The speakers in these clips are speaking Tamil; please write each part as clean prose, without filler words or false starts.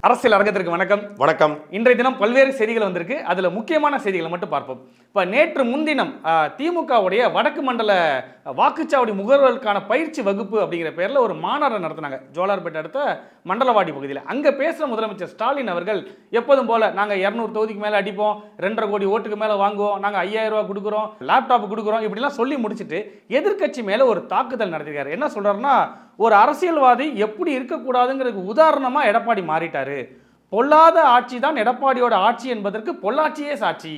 அரசியல் அரங்கத்திற்கு வணக்கம். வணக்கம். இன்றைய தினம் பல்வேறு செய்திகள் வந்திருக்கு. அதில் முக்கியமான செய்திகளை மட்டும் பார்ப்போம். இப்போ நேற்று முன்தினம் திமுகவுடைய வடக்கு மண்டல வாக்குச்சாவடி முகவர்களுக்கான பயிற்சி வகுப்பு அப்படிங்கிற பேரில் ஒரு மாநாடு நடத்தினாங்க ஜோலார்பேட்டை அடுத்த மண்டலவாடி பகுதியில். அங்கே பேசுகிற முதலமைச்சர் ஸ்டாலின் அவர்கள் எப்போதும் போல நாங்கள் 200 தொகுதிக்கு மேலே அடிப்போம், 2.5 கோடி ஓட்டுக்கு மேலே வாங்குவோம், நாங்கள் 5000 ரூபா கொடுக்குறோம், லேப்டாப் கொடுக்குறோம், இப்படிலாம் சொல்லி முடிச்சுட்டு எதிர்கட்சி மேலே ஒரு தாக்குதல் நடத்திருக்காரு. என்ன சொல்கிறாருன்னா, ஒரு அரசியல்வாதி எப்படி இருக்கக்கூடாதுங்கிறதுக்கு உதாரணமாக எடப்பாடி மாறிட்டாரு. பொல்லாத ஆட்சி தான் எடப்பாடியோட ஆட்சி என்பதற்கு பொள்ளாட்சியே சாட்சி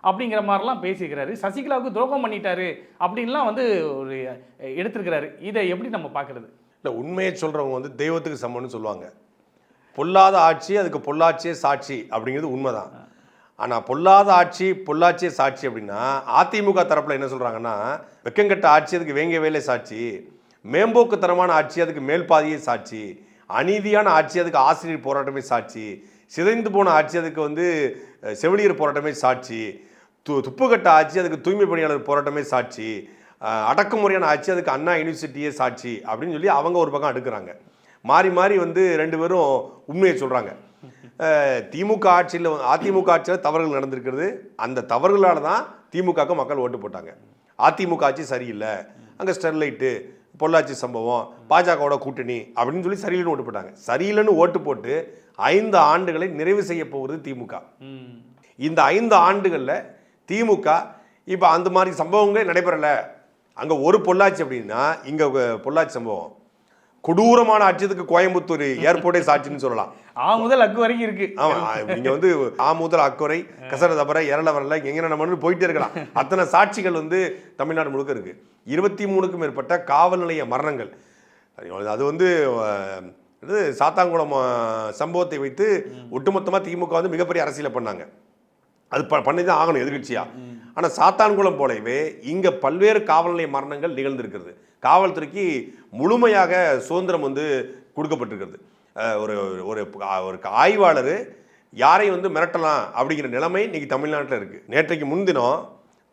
அப்படிங்கிற மாதிரிலாம் பேசிக்கிறாரு. சசிகலாவுக்கு துரோகம் பண்ணிட்டாரு அப்படின்லாம் ஒரு எடுத்திருக்கிறாரு. இதை எப்படி நம்ம பார்க்கறது? இல்லை, உண்மையை சொல்கிறவங்க தெய்வத்துக்கு சமம்னு சொல்லுவாங்க. பொல்லாத ஆட்சி அதுக்கு பொள்ளாச்சியே சாட்சி அப்படிங்கிறது உண்மைதான். ஆனால் பொல்லாத ஆட்சி பொள்ளாச்சியே சாட்சி அப்படின்னா அதிமுக தரப்பில் என்ன சொல்கிறாங்கன்னா, வெக்கங்கட்ட ஆட்சி அதுக்கு வேங்க வேலை சாட்சி, மேம்போக்குத்தனமான ஆட்சி அதுக்கு மேல்பாதியே சாட்சி, அநீதியான ஆட்சி அதுக்கு ஆசிரியர் போராட்டமே சாட்சி, சிதைந்து போன ஆட்சி அதுக்கு செவிலியர் போராட்டமே சாட்சி, துப்புக்கட்ட ஆட்சி அதுக்கு தூய்மை பணியாளர் போராட்டமே சாட்சி, அடக்குமுறையான ஆட்சி அதுக்கு அண்ணா யூனிவர்சிட்டியே சாட்சி அப்படின்னு சொல்லி அவங்க ஒரு பக்கம் அடுக்குறாங்க. மாறி மாறி ரெண்டு பேரும் உண்மையை சொல்கிறாங்க. திமுக ஆட்சியில் அதிமுக ஆட்சியில் தவறுகள் நடந்திருக்கிறது. அந்த தவறுகளால் தான் திமுகவுக்கு மக்கள் ஓட்டு போட்டாங்க. அதிமுக ஆட்சி சரியில்லை, அங்கே ஸ்டெர்லைட்டு, பொள்ளாச்சி சம்பவம், பாஜகவோட கூட்டணி அப்படின்னு சொல்லி சரியில்லைன்னு ஓட்டு போட்டாங்க. சரியில்லைன்னு ஓட்டு போட்டு 5 ஆண்டுகளை நிறைவு செய்ய போகிறது திமுக. இந்த 5 ஆண்டுகளில் திமுக இப்போ அந்த மாதிரி சம்பவங்களே நடைபெறலை. அங்கே ஒரு பொள்ளாச்சி அப்படின்னா இங்கே பொள்ளாச்சி சம்பவம் கொடூரமான ஆட்சியத்துக்கு கோயம்புத்தூர் ஏர்போர்ட்டே சாட்சின்னு சொல்லலாம். முதல் அக்கு வரைக்கும் இருக்கு. ஆமாம், நீங்கள் முதல் அக்குறை, கசர தபரை, எரள வரல, எங்கே நம்ம போயிட்டே இருக்கலாம். அத்தனை சாட்சிகள் தமிழ்நாடு முழுக்க இருக்கு. 23க்கும் மேற்பட்ட காவல் நிலைய மரணங்கள். அது சாத்தான்குளம் சம்பவத்தை வைத்து ஒட்டுமொத்தமாக திமுக மிகப்பெரிய அரசியலை பண்ணாங்க. அது பண்ணி தான் ஆகணும் எதிர்கட்சியா. ஆனால் சாத்தான்குளம் போலவே இங்கே பல்வேறு காவல் நிலைய மரணங்கள் நிகழ்ந்திருக்கிறது. காவல்துறைக்கு முழுமையாக சுதந்திரம் கொடுக்கப்பட்டிருக்கிறது. ஒரு ஒரு ஆய்வாளர் யாரை மிரட்டலாம் அப்படிங்கிற நிலைமை இன்னைக்கு தமிழ்நாட்டில் இருக்குது. நேற்றைக்கு முன்தினம்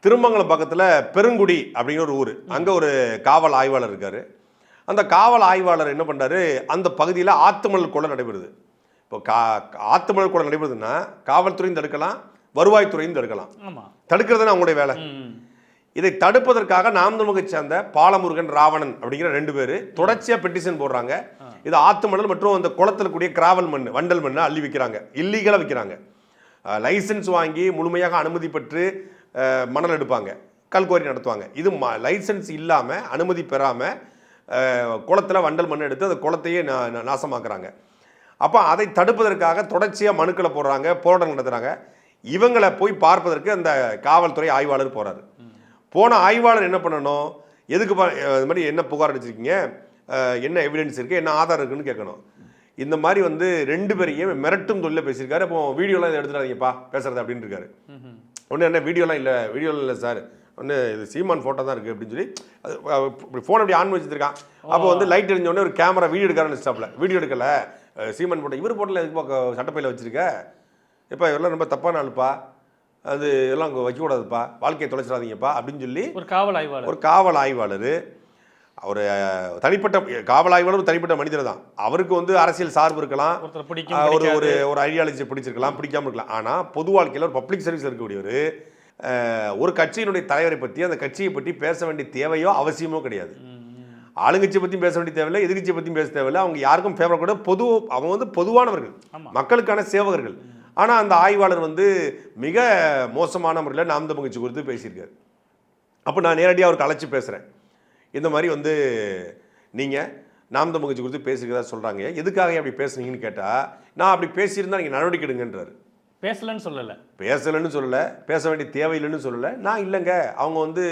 திருமங்கலம் பக்கத்தில் பெருங்குடி அப்படிங்கிற ஒரு ஊர், அங்கே ஒரு காவல் ஆய்வாளர் இருக்கார். அந்த காவல் ஆய்வாளர் என்ன பண்ணுறாரு, அந்த பகுதியில் ஆத்துமணல் கொலை நடைபெறுது. இப்போ ஆத்துமணல் கொலை நடைபெறுதுன்னா காவல்துறையும் தடுக்கலாம், வருவாய்த்துறையும் தடுக்கலாம். தடுக்கிறது அவங்களுடைய வேலை. இதை தடுப்பதற்காக நாம் தமிழை சேர்ந்த பாலமுருகன், ராவணன் அப்படிங்கிற 2 பேர் தொடர்ச்சியாக பெட்டிஷன் போடுறாங்க. இது ஆத்து மணல் மற்றும் அந்த குளத்தில் கூடிய கிராவல் மண், வண்டல் மண்ணை அள்ளி விற்கிறாங்க, இல்லீகலாக விற்கிறாங்க. லைசன்ஸ் வாங்கி முழுமையாக அனுமதி பெற்று மணல் எடுப்பாங்க, கல்குவாரி நடத்துவாங்க. இது லைசன்ஸ் இல்லாமல், அனுமதி பெறாமல் குளத்தில் வண்டல் மண் எடுத்து அந்த குளத்தையே நாசமாக்குறாங்க. அப்போ அதை தடுப்பதற்காக தொடர்ச்சியாக மனுக்களை போடுறாங்க, போராட்டம் நடத்துகிறாங்க. இவங்களை போய் பார்ப்பதற்கு அந்த காவல்துறை ஆய்வாளர் போகிறாரு. போன ஆய்வாளர் என்ன பண்ணணும், எதுக்கு இது மாதிரி என்ன புகார் அடிச்சிருக்கீங்க, என்ன எவிடன்ஸ் இருக்குது, என்ன ஆதாரம் இருக்குன்னு கேட்கணும். இந்த மாதிரி 2 பேரையும் மிரட்டும் தொழில பேசியிருக்காரு. அப்போ வீடியோலாம் இதை எடுத்துடாதீங்கப்பா பேசுறது அப்படின்னு இருக்காரு. ஒன்று என்ன வீடியோலாம் இல்லை சார், இது சீமான் ஃபோட்டோ தான் இருக்குது அப்படின்னு சொல்லி ஃபோன் அப்படி ஆன் வச்சுருக்கான். அப்போ லைட் எரிஞ்சோடனே ஒரு கேமரா வீடியோ எடுக்காருன்னு ஸ்டாப்பில் வீடியோ எடுக்கலை, சீமான் ஃபோட்டோ இவர் ஃபோட்டோவில் எதுக்கு சட்டப்பையில் வச்சுருக்க, எப்போ இவரெல்லாம் ரொம்ப தப்பான ஆளுப்பா, அது எல்லாம் வைக்கக்கூடாதுப்பா, வாழ்க்கையை தொலைச்சிடாதீங்கப்பா அப்படின்னு சொல்லி ஒரு காவல் ஆய்வாளர் அவர் தனிப்பட்ட காவல் ஆய்வாளர் தனிப்பட்ட மனிதர் தான். அவருக்கு அரசியல் சார்பு இருக்கலாம், ஒரு ஐடியாலஜி பிடிச்சிருக்கலாம், பிடிக்காம இருக்கலாம். ஆனால் பொது வாழ்க்கையில் ஒரு பப்ளிக் சர்வீஸ் இருக்கக்கூடியவர் ஒரு கட்சியினுடைய தலைவரை பற்றி, அந்த கட்சியை பற்றி பேச வேண்டிய தேவையோ அவசியமோ கிடையாது. ஆளுங்கட்சியை பற்றியும் பேச வேண்டிய தேவையில்லை, எதிர்கட்சியை பற்றியும் பேச தேவையில்லை. அவங்க யாருக்கும் ஃபேவர் கூட அவங்க பொதுவானவர்கள், மக்களுக்கான சேவகர்கள். ஆனால் அந்த ஆய்வாளர் மிக மோசமான முறையில் நாம் தமிழ் கட்சி குறித்து பேசியிருக்காரு. அப்போ நான் நேரடியாக அவருக்கு அழைச்சி பேசுகிறேன். இந்த மாதிரி நீங்கள் நாம் தமிழ் கட்சி குறித்து பேசியிருக்கிறதா சொல்கிறாங்க, எதுக்காக அப்படி பேசுனீங்கன்னு கேட்டால், நான் அப்படி பேசியிருந்தால் நீங்கள் நடவடிக்கை எடுங்கன்றாரு. பேசலன்னு சொல்லலை, பேச வேண்டிய தேவையில்லைன்னு சொல்லலை. நான் இல்லைங்க, அவங்க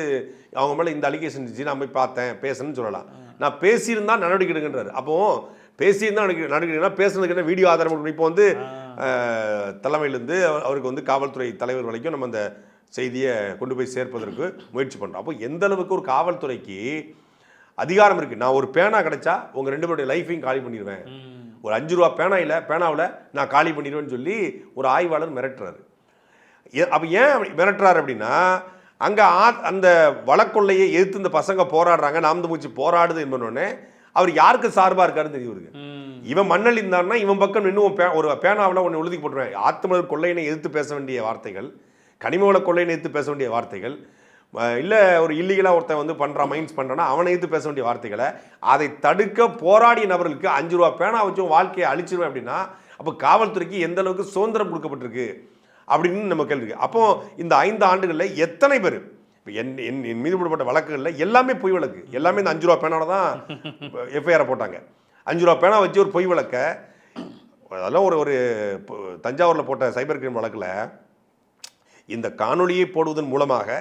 அவங்க மேலே இந்த அலிகேஷன் இருந்துச்சு, நான் போய் பார்த்தேன், பேசணும்னு சொல்லலாம். நான் பேசியிருந்தால் நடவடிக்கை எடுங்கன்றாரு. அப்போது பேசியிருந்தால் நடவடிக்கைனா பேசுனதுக்கு என்ன வீடியோ ஆதாரம். இப்போ தலைமையிலேருந்து அவருக்கு காவல்துறை தலைவர் வரைக்கும் நம்ம அந்த செய்தியை கொண்டு போய் சேர்ப்பதற்கு முயற்சி பண்ணுறோம். அப்போ எந்த அளவுக்கு ஒரு காவல்துறைக்கு அதிகாரம் இருக்குது. நான் ஒரு பேனா கிடைச்சா உங்கள் 2 பேருடைய லைஃபையும் காலி பண்ணிடுவேன், ஒரு 5 ரூபா பேனாவில் நான் காலி பண்ணிடுவேன்னு சொல்லி ஒரு ஆய்வாளர் மிரட்டுறாரு. அப்போ ஏன் அப்படி மிரட்டுறாரு அப்படின்னா, அங்கே அந்த வழக்கொள்ளையை எதிர்த்து இந்த பசங்க போராடுறாங்க, நாம் தமிழ் போராடுது என்பனோடனே அவர் யாருக்கு சார்பா இருக்காருன்னு தெரியும் இவருக்கு. இவன் மண்ணல் இருந்தான்னா இவன் பக்கம் இன்னும் ஒரு பேனாவில் ஒன்று எழுதி போட்டுருவேன். ஆத்துமலர் கொள்ளையினை எதிர்த்து பேச வேண்டிய வார்த்தைகள், கனிமவள கொள்ளையினை எதிர்த்து பேச வேண்டிய வார்த்தைகள், இல்லை ஒரு இல்லீகலாக ஒருத்தன் வந்து பண்ணுறான் மைன்ஸ் பண்ணுறான்னா அவனை எதிர்த்து பேச வேண்டிய வார்த்தைகளை அதை தடுக்க போராடிய நபர்களுக்கு 5 ரூபா பேனா வச்சும் வாழ்க்கையை அழிச்சிருவேன் அப்படின்னா அப்போ காவல்துறைக்கு எந்த அளவுக்கு சுதந்திரம் கொடுக்கப்பட்டிருக்கு அப்படின்னு நம்ம கேள்வி. அப்போ இந்த 5 ஆண்டுகளில் எத்தனை பேர் என் மீது போடப்பட்ட வழக்குகளில் எல்லாமே பொய் வழக்கு, எல்லாமே இந்த 5 ரூபா பேனால தான் எஃப்ஐஆரை போட்டாங்க. 5 ரூபா பேனா வச்சு ஒரு பொய் வழக்க, அதெல்லாம் ஒரு தஞ்சாவூரில் போட்ட சைபர் கிரைம் வழக்கில் இந்த காணொலியை போடுவதன் மூலமாக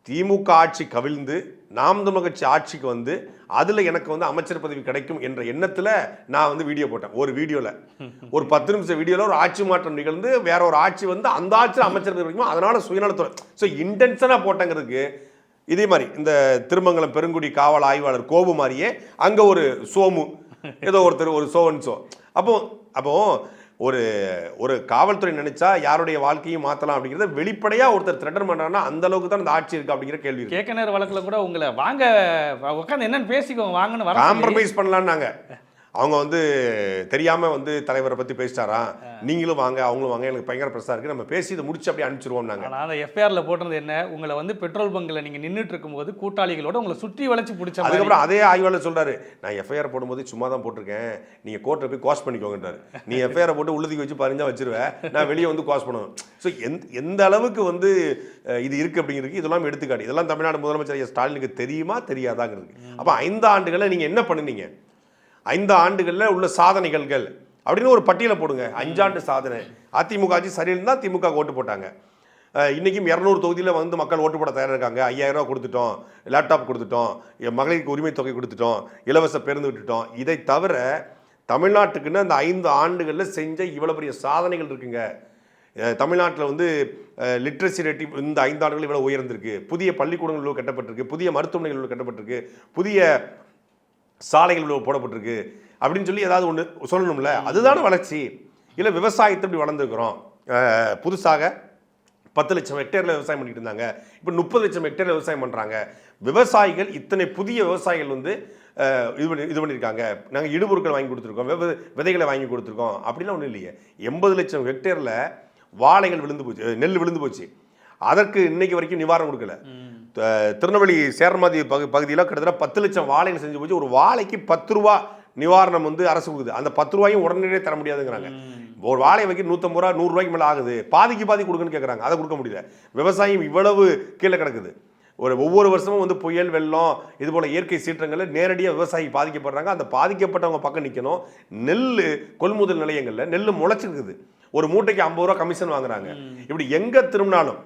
திமுக ஆட்சி கவிழ்ந்து நாம் தமிழர் கட்சி ஆட்சிக்கு வந்து அதில் எனக்கு வந்து அமைச்சர் பதவி கிடைக்கும் என்ற எண்ணத்தில் நான் வந்து வீடியோ போட்டேன். ஒரு வீடியோவில் ஒரு 10 நிமிஷம் வீடியோவில் ஒரு ஆட்சி மாற்றம் நிகழ்ந்து வேற ஒரு ஆட்சி வந்து அந்த ஆட்சியில் அமைச்சர் பதவி கிடைக்கும், அதனால சுயநலத்துறை. ஸோ இன்டென்ஷனாக போட்டங்கிறதுக்கு இதே மாதிரி இந்த திருமங்கலம் பெருங்குடி காவல் ஆய்வாளர் கோபு மாதிரியே அங்கே ஒரு சோமு ஏதோ ஒருத்தர் ஒரு சோவன் சோ. அப்போ ஒரு ஒரு காவல்துறை நினைச்சா யாருடைய வாழ்க்கையும் மாற்றலாம் அப்படிங்கிறத வெளிப்படையாக ஒருத்தர் த்ரெட்டன் பண்ணுறாங்கன்னா அந்த அளவுக்கு தான் இந்த ஆட்சி இருக்கு அப்படிங்கிற கேள்வி. கேட்க நேர வழக்கில் கூட உங்களை வாங்க உட்காந்து என்னன்னு பேசிக்கோங்க வாங்கன்னு வர காம்ப்ரமைஸ் பண்ணலான்னாங்க. அவங்க வந்து தெரியாமல் வந்து தலைவரை பற்றி பேசிட்டாராம், நீங்களும் வாங்க அவங்களும் வாங்க, எனக்கு பயங்கர பிரச்சனை இருக்குது, நம்ம பேசி இதை முடிச்சு அப்படியே அனுப்பிச்சிருவோம். நாங்கள் அந்த எஃப்ஐஆரில் போட்டிருந்தது என்ன, உங்களை வந்து பெட்ரோல் பங்கில் நீங்கள் நின்றுட்டு இருக்கும்போது கூட்டாளிகளோட உங்களை சுற்றி வளைச்சு பிடிச்ச. அதுக்கப்புறம் அதே ஆய்வாளர் சொல்கிறாரு, நான் எஃப்ஐஆர் போடும்போது சும்மா தான் போட்டிருக்கேன், நீங்கள் கோர்ட்டில் போய் காஸ் பண்ணிக்கோங்கன்றாரு. நீ எஃப்ஐஆரை போட்டு உள்ளதுக்கு வச்சு பறிஞ்சா வச்சிருவேன், நான் வெளியே வந்து காஸ் பண்ணுவேன். ஸோ எந்த அளவுக்கு வந்து இது இருக்குது அப்படிங்கிறது இதெல்லாம் எடுத்துக்காட்டு. இதெல்லாம் தமிழ்நாடு முதலமைச்சர் ஸ்டாலினுக்கு தெரியுமா தெரியாதாங்கிறது. அப்போ 5 ஆண்டுகளில் நீங்கள் என்ன பண்ணுனீங்க, 5 ஆண்டுகளில் உள்ள சாதனைகள் அப்படின்னு ஒரு பட்டியலை போடுங்க. 5 ஆண்டு சாதனை. அதிமுக ஆட்சி சரியில்லைன்னா திமுக ஓட்டு போட்டாங்க. இன்றைக்கும் 200 தொகுதியில் வந்து மக்கள் ஓட்டு போட தயாராக இருக்காங்க. 5000 ரூபா கொடுத்துட்டோம், லேப்டாப் கொடுத்துட்டோம், மகளிருக்கு உரிமை தொகை கொடுத்துட்டோம், இலவச பேருந்து விட்டுட்டோம். இதை தவிர தமிழ்நாட்டுக்குன்னு அந்த 5 ஆண்டுகளில் செஞ்ச இவ்வளோ பெரிய சாதனைகள் இருக்குங்க. தமிழ்நாட்டில் வந்து லிட்ரஸி ரேட் இந்த 5 ஆண்டுகள் இவ்வளோ உயர்ந்திருக்கு, புதிய பள்ளிக்கூடங்கள் கட்டப்பட்டிருக்கு, புதிய மருத்துவமனைகள் கட்டப்பட்டிருக்கு, புதிய சாலைகள் போடப்பட்டிருக்கு அப்படின்னு சொல்லி ஏதாவது ஒன்று சொல்லணும்ல. அதுதான வளர்ச்சி. இல்லை விவசாயத்தை இப்படி வளர்ந்துருக்கிறோம். புதுசாக 10 லட்சம் ஹெக்டேரில் விவசாயம் பண்ணிட்டு இருந்தாங்க, இப்போ 30 லட்சம் ஹெக்டேரில் விவசாயம் பண்ணுறாங்க. விவசாயிகள் இத்தனை புதிய விவசாயிகள் வந்து இது பண்ணியிருக்காங்க. நாங்கள் இடுபொருட்கள் வாங்கி கொடுத்துருக்கோம், விதைகளை வாங்கி கொடுத்துருக்கோம் அப்படிலாம் ஒன்றும் இல்லையே. 80 லட்சம் ஹெக்டேரில் வாழைகள் விழுந்து போச்சு, நெல் விழுந்து போச்சு. அதற்கு இன்னைக்கு வரைக்கும் நிவாரணம் கொடுக்கல. திருநெல்வேலி சேரமாதி பகுதியில் கிட்டத்தட்ட 10 லட்சம் வாழைகள் செஞ்சு போச்சு. ஒரு வாழைக்கு 10 ரூபா நிவாரணம் வந்து அரசு கொடுக்குது. அந்த 10 ரூபாயும் உடனடியே தர முடியாதுங்கிறாங்க. ஒரு வாழை வைக்க 150 ரூபா 100 ரூபாய்க்கு மேலே ஆகுது, பாதிக்கு பாதி கொடுக்குன்னு கேட்குறாங்க, அதை கொடுக்க முடியல. விவசாயம் இவ்வளவு கீழே கிடக்குது. ஒவ்வொரு வருஷமும் வந்து புயல் வெள்ளம் இது போல இயற்கை சீற்றங்களில் நேரடியாக விவசாயி பாதிக்கப்படுறாங்க. அந்த பாதிக்கப்பட்டவங்க பக்கம் நிற்கணும். நெல் கொள்முதல் நிலையங்களில் நெல் முளைச்சிருக்குது, ஒரு மூட்டைக்கு 50 ரூபா கமிஷன் வாங்குறாங்க. இப்படி எங்கே திரும்பினாலும்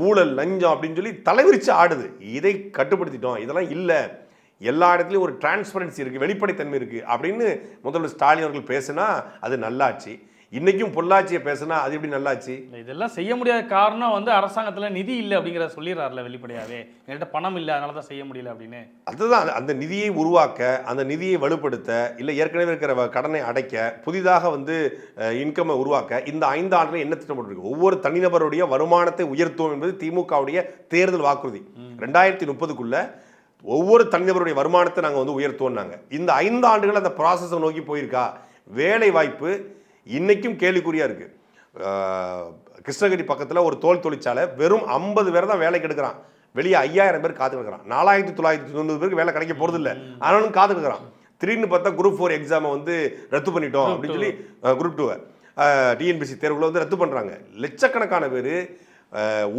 ஊழல் லஞ்சம் அப்படின்னு சொல்லி தலைவிரிச்சு ஆடுது. இதை கட்டுப்படுத்திட்டோம், இதெல்லாம் இல்லை, எல்லா இடத்துலையும் ஒரு டிரான்ஸ்பரன்சி இருக்குது, வெளிப்படைத்தன்மை இருக்குது அப்படின்னு முதல்வர் ஸ்டாலின் அவர்கள் பேசுனா அது நல்லாச்சு. இன்னைக்கும் பொள்ளாச்சியை பேசுனா அது எப்படி நல்லாச்சு? இதெல்லாம் செய்ய முடியாத காரணம் வந்து அரசாங்கத்தில் நிதி இல்லை அப்படிங்கிறத சொல்லிடுறாருல வெளிப்படையாவே, என்கிட்ட பணம் இல்லை அதனால தான் செய்ய முடியல அப்படின்னு. அதுதான் அந்த நிதியை உருவாக்க, அந்த நிதியை வலுப்படுத்த, இல்லை ஏற்கனவே இருக்கிற கடனை அடைக்க, புதிதாக வந்து இன்கம்மை உருவாக்க இந்த 5 ஆண்டுகள் என்ன திட்டம் போட்டிருக்கு? ஒவ்வொரு தனிநபருடைய வருமானத்தை உயர்த்துவோம் என்பது திமுகவுடைய தேர்தல் வாக்குறுதி. 2030க்குள்ள ஒவ்வொரு தனிநபருடைய வருமானத்தை நாங்கள் வந்து உயர்த்துவோம்னாங்க. இந்த 5 ஆண்டுகள் அந்த ப்ராசஸை நோக்கி போயிருக்கா? வேலை வாய்ப்பு இன்னைக்கும் கேள்விக்குறியா இருக்கு. கிருஷ்ணகிரி பக்கத்தில் ஒரு தோல் தொழிற்சாலை வெறும் 50 பேர் தான் வேலைக்கு எடுக்கிறான். வெளியே 5000 பேர் காத்துக்கிறான். 4990 பேருக்கு வேலை கிடைக்க போறது இல்லை, ஆனாலும் காத்துக்கிறான். திடீர்னு பார்த்தா குரூப் 4 எக்ஸாமை வந்து ரத்து பண்ணிட்டோம் அப்படின்னு சொல்லி குரூப் 2 டிஎன்பிசி தேர்வுகளை வந்து ரத்து பண்றாங்க. லட்சக்கணக்கான பேர்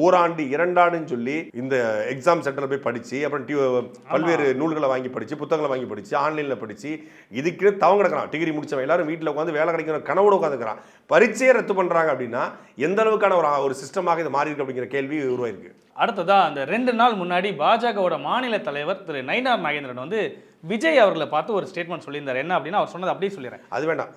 ஓராண்டு 2 ஆண்டுன்னு சொல்லி இந்த எக்ஸாம் சென்டரில் போய் படித்து, அப்புறம் பல்வேறு நூல்களை வாங்கி படித்து, புத்தகங்களை வாங்கி படித்து, ஆன்லைனில் படித்து இதுக்கு தவங்க கிடக்கிறான். டிகிரி முடிச்சவன் எல்லாரும் வீட்டில் உட்காந்து வேலை கிடைக்கிற கனவோடு உட்காந்துக்கிறான். பரீட்சையை ரத்து பண்ணுறாங்க அப்படின்னா எந்த அளவுக்கான ஒரு சிஸ்டமாக இது மாறி இருக்கு அப்படிங்கிற கேள்வி உருவாயிருக்கு. அடுத்ததா அந்த 2 நாள் முன்னாடி பாஜகவோட மாநில தலைவர் திரு நயினார் நாகேந்திரன் வந்து விஜய் அவர்களை பார்த்து ஒரு ஸ்டேட்மெண்ட் சொல்லியிருந்தார். என்ன அப்படின்னா அவர் சொன்னது அப்படியே சொல்லிடுறேன். அது வேண்டாம்,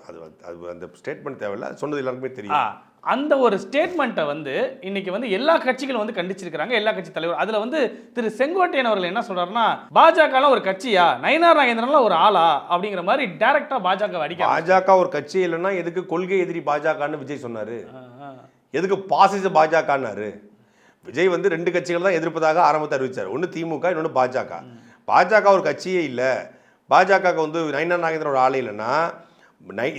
அது அந்த ஸ்டேட்மெண்ட் தேவையில்லை, சொன்னது எல்லாருக்குமே தெரியும். அந்த ஒரு ஸ்டேட்மெண்ட்டை வந்து இன்னைக்கு வந்து எல்லா கட்சிகளும் வந்து கண்டிச்சிருக்கிறாங்க, எல்லா கட்சி தலைவர். அதுல வந்து திரு செங்கோட்டையன் அவர்கள் என்ன சொல்றாருன்னா, பாஜக ஒரு கட்சியா, நயினார் நாகேந்திரன்லாம் ஒரு ஆளா அப்படிங்கிற மாதிரி டைரக்டா பாஜக அடிக்க. பாஜக ஒரு கட்சி இல்லைன்னா எதுக்கு கொள்கை எதிரி பாஜகன்னு விஜய் சொன்னாரு? எதுக்கு பாசிச பாஜகன்னாரு? விஜய் வந்து 2 கட்சிகள் தான் எதிர்ப்பதாக ஆரம்பத்தை அறிவிச்சார். ஒன்று திமுக, இன்னொன்று பாஜக. பாஜக ஒரு கட்சியே இல்லை, பாஜக வந்து நயினா நாகேந்திரன் ஒரு ஆளே இல்லைன்னா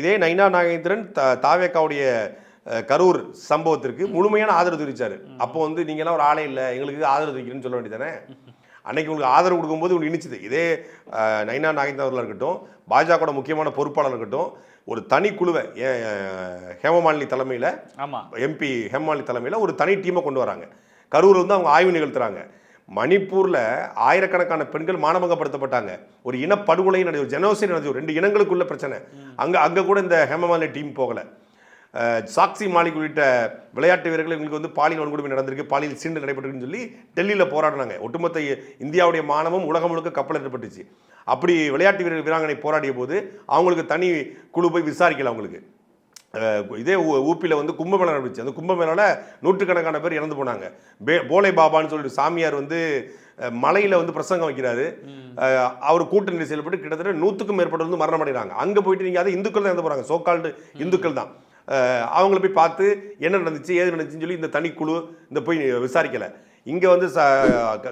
இதே நயினா நாகேந்திரன் தாவேக்காவுடைய கரூர் சம்பவத்திற்கு முழுமையான ஆதரவு தெரிவித்தார். அப்போ வந்து நீங்கள்லாம் ஒரு ஆளே இல்லை, எங்களுக்கு ஆதரவு தெரிவிக்கணும்னு சொல்ல வேண்டியதானே. அன்னைக்கு உங்களுக்கு ஆதரவு கொடுக்கும்போது உங்களுக்கு இனிச்சுது. இதே நயினா நாகேந்திரன் அவர்களாக இருக்கட்டும், பாஜக முக்கியமான பொறுப்பாளர் இருக்கட்டும், ஒரு தனி குழுவை ஹேமமாலினி தலைமையில், எம்பி ஹேமமாலினி தலைமையில் ஒரு தனி டீமை கொண்டு வராங்க. கரூர் வந்து அவங்க ஆய்வு நிகழ்த்துறாங்க. மணிப்பூரில் ஆயிரக்கணக்கான பெண்கள் மானபங்கப்படுத்தப்பட்டாங்க. ஒரு இனப்படுகொலை நடந்தது, ஜெனோசைட் நடந்தது, 2 இனங்களுக்குள்ள பிரச்சனை. அங்கே கூட இந்த ஹேமமாலினி டீம் போகலை. சாக்சி மாலிக் உள்ளிட்ட விளையாட்டு வீரர்கள் இவங்களுக்கு வந்து பாலியல் வன்கொடுமை நடந்திருக்கு, பாலியல் சீண்டு நடைபெற்றிருக்குன்னு சொல்லி டெல்லியில் போராடினாங்க. ஒட்டுமொத்த இந்தியாவுடைய மானமும் உலகம் முழுக்க கப்பல் ஏற்பட்டுச்சு. அப்படி விளையாட்டு வீராங்கனை போராடிய போது அவங்களுக்கு தனி குழு போய் விசாரிக்கல. அவங்களுக்கு இதே ஊப்பியில் வந்து கும்பமேளா நடந்துச்சு. அந்த கும்பமேளாவில் நூற்றுக்கணக்கான பேர் இறந்து போனாங்க. போலே பாபான்னு சொல்லிட்டு சாமியார் வந்து மலையில் வந்து பிரசங்கம் வைக்கிறாரு. அவர் கூட்டணி செயல்பட்டு கிட்டத்தட்ட 100க்கும் மேற்பட்டு வந்து மரணம் அடைகிறாங்க. அங்கே போயிட்டு நீங்கள் அதை இந்துக்கள் தான் இறந்து போகிறாங்க, சோக்கால்டு இந்துக்கள் தான். அவங்கள போய் பார்த்து என்ன நடந்துச்சு ஏது நடந்துச்சுன்னு சொல்லி இந்த தனிக்குழு இந்த போய் விசாரிக்கலை. இங்கே வந்து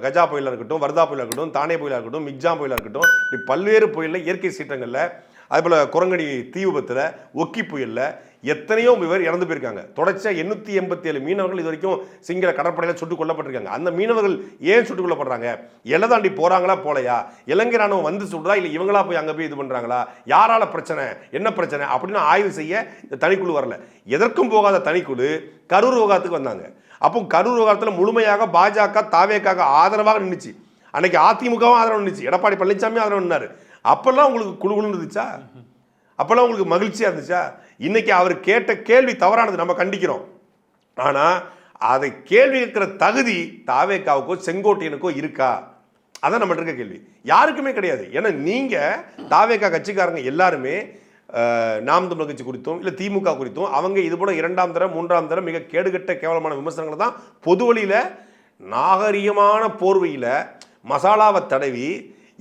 கஜா புயலாக இருக்கட்டும், வர்தா புயலாக இருக்கட்டும், தானே புயலாக இருக்கட்டும், மிக்ஜாம் புயலாக இருக்கட்டும், இப்படி பல்வேறு புயலில் இயற்கை சீற்றங்களில், அதேபோல் குரங்கணி தீ விபத்தில், ஒக்கி புயலில் எத்தனையோ பேர் இறந்து போயிருக்காங்க. தொடர்ச்சியாக 887 மீனவர்கள் இது வரைக்கும் சிங்கள கடற்படையில் சுட்டுக் கொல்லப்பட்டிருக்காங்க. அந்த மீனவர்கள் ஏன் சுட்டுக் கொல்லப்படுறாங்க? எல்லை தாண்டி போகிறாங்களா போலையா? இலங்கை ராணுவம் வந்து சுடுறா, இல்லை இவங்களா போய் அங்கே போய் இது பண்ணுறாங்களா? யாரால பிரச்சனை, என்ன பிரச்சனை அப்படின்னு ஆய்வு செய்ய இந்த தனிக்குழு வரல. எதற்கும் போகாத தனிக்குழு கரூர் விவகாரத்துக்கு வந்தாங்க. அப்போ கரூர் விவகாரத்தில் முழுமையாக பாஜக தாவேக்காக ஆதரவாக நின்றுச்சு. அன்னைக்கு அதிமுகவும் ஆதரவு நின்றுச்சு, எடப்பாடி பழனிசாமி ஆதரவு நின்னாரு. அப்பெல்லாம் உங்களுக்கு குழுகுன்னு இருந்துச்சா? அப்பெல்லாம் உங்களுக்கு மகிழ்ச்சியாக இருந்துச்சா? இன்னைக்கு அவர் கேட்ட கேள்வி தவறானது, நம்ம கண்டிக்கிறோம். ஆனால் அதை கேள்வி கேட்கிற தகுதி தாவேக்காவுக்கோ செங்கோட்டையனுக்கோ இருக்கா? அதான் நம்மகிட்ட இருக்க கேள்வி. யாருக்குமே கிடையாது. ஏன்னா நீங்கள் தாவேக்கா கட்சிக்காரங்க எல்லாருமே நாம் தமிழர் கட்சி குறித்தும் இல்லை திமுக குறித்தும் அவங்க இது போல 2ஆம் தரம் 3ஆம் தரம் மிக கேடுகட்ட கேவலமான விமர்சனங்களை தான் பொது வழியில் நாகரிகமான போர்வையில் மசாலாவை தடவி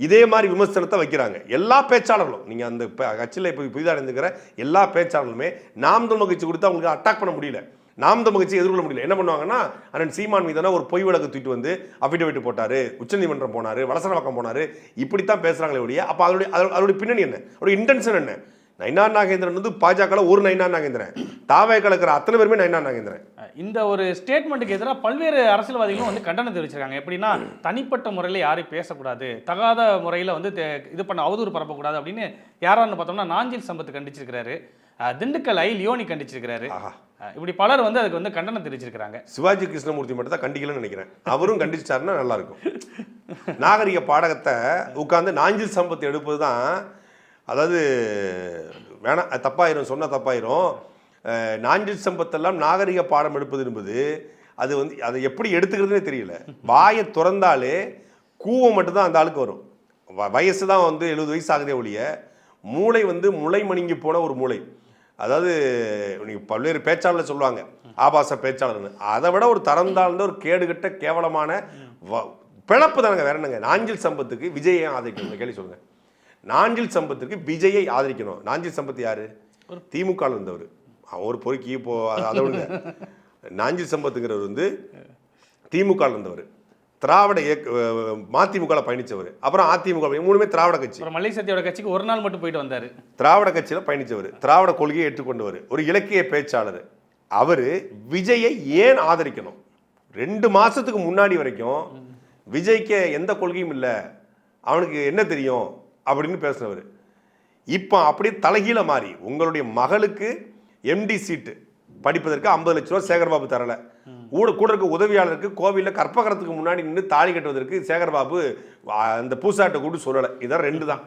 இதே மாதிரி விமர்சனத்தை வைக்கிறாங்க எல்லா பேச்சாளர்களும். நீங்கள் அந்த கட்சியில் இப்போ புதிதாக இருந்துக்கிற எல்லா பேச்சாளர்களுமே நாம் தமிழர் கட்சி கொடுத்து அவங்களுக்கு அட்டாக் பண்ண முடியல, நாம் தமிழ் கட்சி எதிர்கொள்ள முடியல. என்ன பண்ணுவாங்கன்னா, அண்ணன் சீமான் மீதான ஒரு பொய் வழக்கு தூக்கிட்டு வந்து அஃபிடவிட் போட்டார், உச்சநீதிமன்றம் போனார், வலசரவாக்கம் போனார், இப்படித்தான் பேசுகிறாங்களே ஒழிய அப்போ அதோடைய பின்னணி என்ன, அவருடைய இன்டென்ஷன் என்ன? நயினா நாகேந்திரன் வந்து பாஜக ஒரு நயினா நாகேந்திரன், தாவே கலக்கிற அத்தனை பேருமே நயினா நாகேந்திரன். இந்த ஒரு ஸ்டேட்மெண்ட்டுக்கு எதிராக பல்வேறு அரசியல்வாதிகளும் வந்து கண்டனம் தெரிவிச்சிருக்காங்க. எப்படின்னா, தனிப்பட்ட முறையில் யாரையும் பேசக்கூடாது, தகாத முறையில் வந்து இது பண்ண அவதூறு பரப்பக்கூடாது அப்படின்னு யாரான்னு பார்த்தோம்னா நாஞ்சில் சம்பத் கண்டிச்சிருக்கிறாரு, திண்டுக்கல் லியோனி கண்டிச்சிருக்கிறாரு. இப்படி பலர் வந்து அதுக்கு வந்து கண்டனம் தெரிவிச்சிருக்கிறாங்க. சிவாஜி கிருஷ்ணமூர்த்தி மட்டும் தான் கண்டிக்கலன்னு நினைக்கிறேன். அவரும் கண்டிச்சாருன்னா நல்லா இருக்கும். நாகரிக பாடகத்தை உட்கார்ந்து நாஞ்சில் சம்பத் எடுப்பது தான், அதாவது வேணாம் தப்பாயிரும், சொன்ன தப்பாயிரும். நாஞ்சில் சம்பத்தெல்லாம் நாகரிக பாடம் எடுப்பது என்பது அது வந்து அதை எப்படி எடுத்துக்கிறதுனே தெரியல. வாயை திறந்தாலே கூவம் மட்டும்தான் அந்த ஆளுக்கு வரும். வயசு தான் வந்து 70 வயசு ஆகுதே ஒழிய மூளை வந்து முளை மணிங்கி போன ஒரு மூளை. அதாவது நீங்கள் பல்வேறு பேச்சாளர் சொல்லுவாங்க ஆபாச பேச்சாளர்னு, அதை விட ஒரு தரம் தாழ்ந்த ஒரு கேடுகட்ட கேவலமான பிழப்பு தானங்க, வேற என்னங்க. நாஞ்சில் சம்பத்துக்கு விஜயை ஆதரிக்கணும் கேள்வி சொல்லுங்க. நாஞ்சில் சம்பத்துக்கு விஜயை ஆதரிக்கணும். நாஞ்சில் சம்பத் யாரு? திமுக இருந்தவர். அவர் ஒரு பொறுக்கி இப்போ அதை விடுங்க. நாஞ்சில் சம்பத்துங்கிறவர் வந்து திமுக இருந்தவர், திராவிட மதிமுக பயணிச்சவர், அப்புறம் அதிமுக, மூணுமே திராவிட கட்சி. மல்லை சத்தியோட கட்சிக்கு ஒரு நாள் மட்டும் போயிட்டு வந்தார். திராவிட கட்சியில் பயணிச்சவர், திராவிட கொள்கையை ஏற்றுக்கொண்டவர், ஒரு இலக்கிய பேச்சாளர். அவர் விஜயை ஏன் ஆதரிக்கணும்? 2 மாசத்துக்கு முன்னாடி வரைக்கும் விஜய்க்கு எந்த கொள்கையும் இல்லை, அவனுக்கு என்ன தெரியும் அப்படின்னு பேசுனவர். இப்போ அப்படியே தலைகீழ மாறி உங்களுடைய மகளுக்கு எம்டி சீட்டு படிப்பதற்கு 50 லட்ச ரூபா சேகர்பாபு தரலை, கூட இருக்க உதவியாளருக்கு கோவிலில் கற்பகரத்துக்கு முன்னாடி நின்று தாலி கட்டுவதற்கு சேகர்பாபு அந்த பூசாட்டை கூட்டு சொல்லலை. இதான் 2 தான்.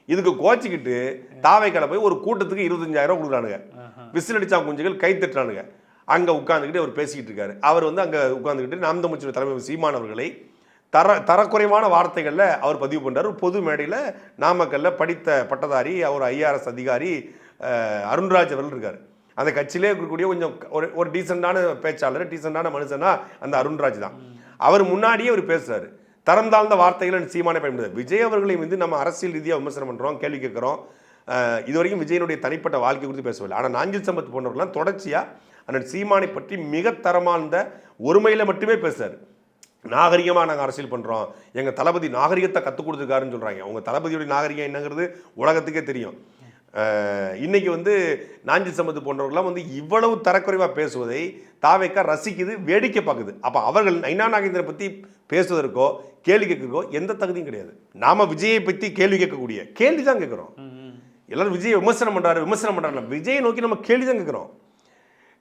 இதுக்கு கோச்சிக்கிட்டு தாவைக்கால போய் ஒரு கூட்டத்துக்கு 25,000 கொடுக்குறானுங்க, விசில் அடிச்சா குஞ்சுகள் கை தட்டுறானுங்க. அங்கே உட்காந்துக்கிட்டு அவர் பேசிக்கிட்டு இருக்காரு. அவர் வந்து அங்கே உட்காந்துக்கிட்டு நாம் தமிழ் தலைமை சீமான் அவர்களை தரக்குறைவான வார்த்தைகளில் அவர் பதிவு பண்ணுறார். பொது மேடையில் நாமக்கல்லில் படித்த பட்டதாரி, அவர் IRS அதிகாரி அருண்ராஜ் அவர்கள் இருக்கார். அந்த கட்சியிலே இருக்கக்கூடிய கொஞ்சம் ஒரு டீசெண்டான பேச்சாளர், டீசெண்டான மனுஷனா அந்த அருண்ராஜ் தான். அவர் முன்னாடியே அவர் பேசுகிறார். தரம் தாழ்ந்த வார்த்தைகளை சீமானே பயன்படுது. விஜய் அவர்களை வந்து நம்ம அரசியல் ரீதியாக விமர்சனம் பண்ணுறோம், கேள்வி கேட்குறோம். இது வரைக்கும் விஜயனுடைய தனிப்பட்ட வாழ்க்கை குறித்து பேசவில்லை. ஆனால் நாஞ்சில் சம்பத் போன்றவர்கள்லாம் தொடர்ச்சியாக அந்த சீமானை பற்றி மிக தரமானந்த ஒருமையில் மட்டுமே பேசுகிறார். நாகரிகமாக நாங்கள் அரசியல் பண்ணுறோம், எங்கள் தளபதி நாகரிகத்தை கற்றுக் கொடுத்துருக்காருன்னு சொல்கிறாங்க. உங்கள் தளபதியோட நாகரிகம் என்னங்கிறது உலகத்துக்கே தெரியும். இன்னைக்கு வந்து நாஞ்சில் சம்பத் போன்றவர்கள்லாம் வந்து இவ்வளவு தரக்குறைவாக பேசுவதை தாவேக்கா ரசிக்குது, வேடிக்கை பார்க்குது. அப்போ அவர்கள் நைனா நாகேந்திரனை பற்றி பேசுவதற்கோ கேள்வி கேட்கறக்கோ எந்த தகுதியும் கிடையாது. நாம விஜயை பற்றி கேள்வி கேட்கக்கூடிய கேள்வி தான் கேட்குறோம். எல்லாரும் விஜயை விமர்சனம் பண்ணுறாரு, விஜயை நோக்கி நம்ம கேள்வி தான் கேட்குறோம்.